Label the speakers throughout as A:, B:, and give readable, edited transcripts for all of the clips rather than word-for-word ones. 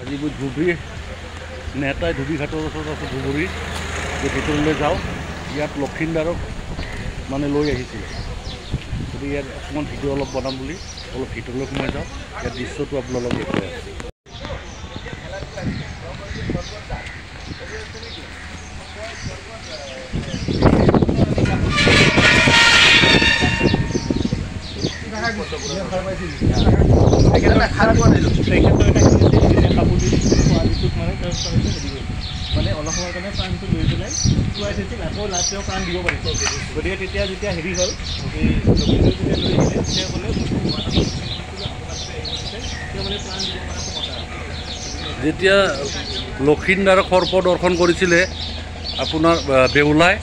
A: আজি মই ধুবুৰী নেতাই ধুবুৰীঘাটৰ ওচৰত আছোঁ ধুবুৰী ভিতৰলৈ যাওঁ ইয়াত লক্ষীন্দৰক মানে লৈ আহিছিল গতিকে ইয়াত অকণমান ভিডিঅ' অলপ বনাম বুলি অলপ ভিতৰলৈ সোমাই যাওঁ ইয়াৰ দৃশ্যটো আপোনালোকে দেখুৱাই আছে
B: মানে অলপ সময়ৰ কাৰণে প্ৰাণটো লৈ পেলাই খুৱাই থৈছিল আকৌ লাষ্ট তেওঁ প্ৰাণ দিব পাৰিছে গতিকে তেতিয়া যেতিয়া হেৰি হ'ল তেতিয়া ক'লে
A: যেতিয়া লক্ষীন্দৰক সৰ্প দৰ্শন কৰিছিলে আপোনাৰ বেউলাই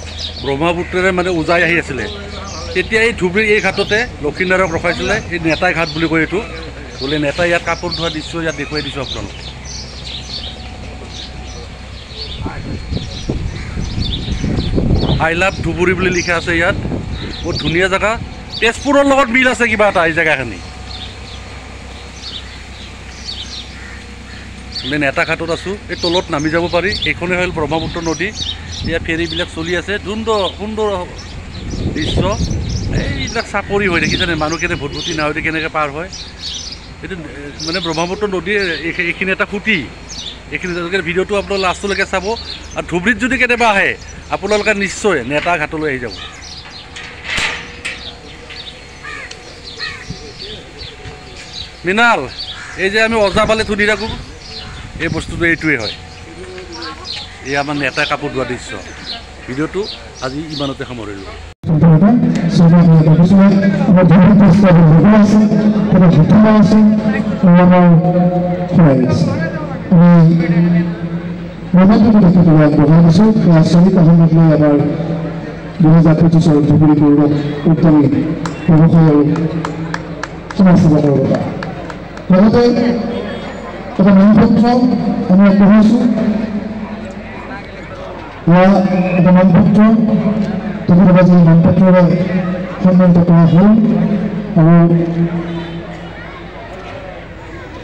A: ব্ৰহ্মপুত্ৰৰে মানে উজাই আহি আছিলে তেতিয়া এই ধুবুৰীৰ এই ঘাটতে লক্ষীন্দৰক ৰখাইছিলে এই নেতাই ঘাট বুলি কয় এইটো বোলে নেতাই ইয়াত কাপোৰ ধোৱা দৃশ্য ইয়াত দেখুৱাই দিছোঁ আপোনালোক আই লাভ ধুবুৰী বুলি লিখা আছে ইয়াত বহুত ধুনীয়া জেগা তেজপুৰৰ লগত মিল আছে কিবা এটা এই জেগাখিনি নেতা ঘাটত আছোঁ এই তলত নামি যাব পাৰি এইখনেই হ'ল ব্ৰহ্মপুত্ৰ নদী ইয়াত ফেৰীবিলাক চলি আছে সুন্দৰ সুন্দৰ দৃশ্য এইবিলাক চাপৰি হৈ দেখিছেনে মানুহখিনি ভুটভুটি নাৱেদি কেনেকৈ পাৰ হয় এইটো মানে ব্ৰহ্মপুত্ৰ নদীৰ এইখিনি এটা খুঁটি এইখিনি ভিডিঅ'টো আপোনালোকে লাষ্টলৈকে চাব আৰু ধুবুৰীত যদি কেতিয়াবা আহে আপোনালোকে নিশ্চয় নেতা ঘাটলৈ আহি যাব মৃণাল এই যে আমি অজাপালে ধুনি থাকোঁ এই বস্তুটো এইটোৱে হয় এই আমাৰ নেতাই কাপোৰ ধোৱা দৃশ্য ভিডিঅ'টো আজি ইমানতে সামৰিলোঁ
C: ধুবুৰী পৌৰ উদ্যমী ব্যৱসায় আৰু সমাজ সেৱা কৰোঁতা লগতে এটা নামপত্ৰ আমি আগবঢ়াইছোঁ এটা নামপত্ৰ তেখেতক আজি নামপত্ৰৰে সন্মানিত কৰা হ'ল আৰু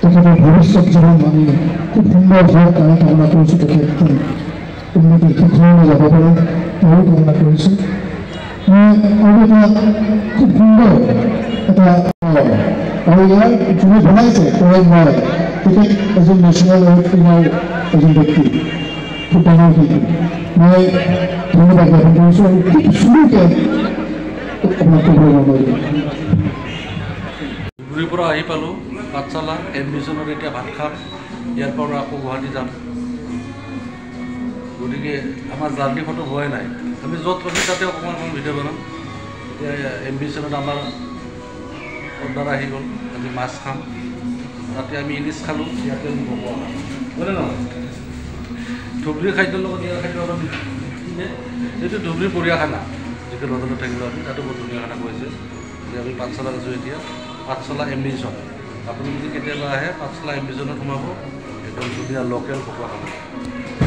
C: তেখেতৰ ভৱিষ্যত জীৱন আমি খুব সুন্দৰ হোৱাৰ কাৰণে কামনা কৰিছোঁ তেখেত উন্নতিৰ শিক্ষণলৈ যাব পাৰে তাৰো কামনা কৰিছোঁ আৰু এটা খুব সুন্দৰ এটা আৰু ইয়াৰ যোনে বনাইছে কয় মই তেখেত এজন নেশ্যনেল এৱাৰ্ড এজন ব্যক্তি খুব ডাঙৰ শিল্পী মই ধন্যবাদ জ্ঞাপন কৰিছোঁ আৰু খুব চুৰুকৈ আপোনাক ক'বলৈ নোৱাৰিম
A: ধুবুৰীৰ পৰা আহি পালোঁ পাঠশালা এডমিশ্যনত এতিয়া ভাত খাম ইয়াৰ পৰা আকৌ গুৱাহাটী যাম গতিকে আমাৰ জাৰ্ণি খতম হোৱাই নাই আমি য'ত আছোঁ তাতে অকণমান ভিডিঅ' বনাম এতিয়া এডমিশ্যনত আমাৰ অৰ্ডাৰ আহি গ'ল আমি মাছ খাম তাতে আমি ইলিচ খালোঁ ইয়াতে আমি বকোৱা খাম হয়নে নহয় ধুবুৰীৰ খাদ্যৰ লগত ইয়াৰ খাদ্য অলপ এইটো ধুবুৰীৰ বঢ়িয়া খানা যিটো লণ্ডনত থাকিলোঁ আমি তাতো বহুত ধুনীয়া খানা কৰিছে আমি পাঠশালাত আছোঁ এতিয়া পাঠশালা এম্বিশ্যন আপুনি যদি কেতিয়াবা আহে পাঠশালা এম্বিশ্যনত সোমাব একদম ধুনীয়া লোকেল বকোৱা খানা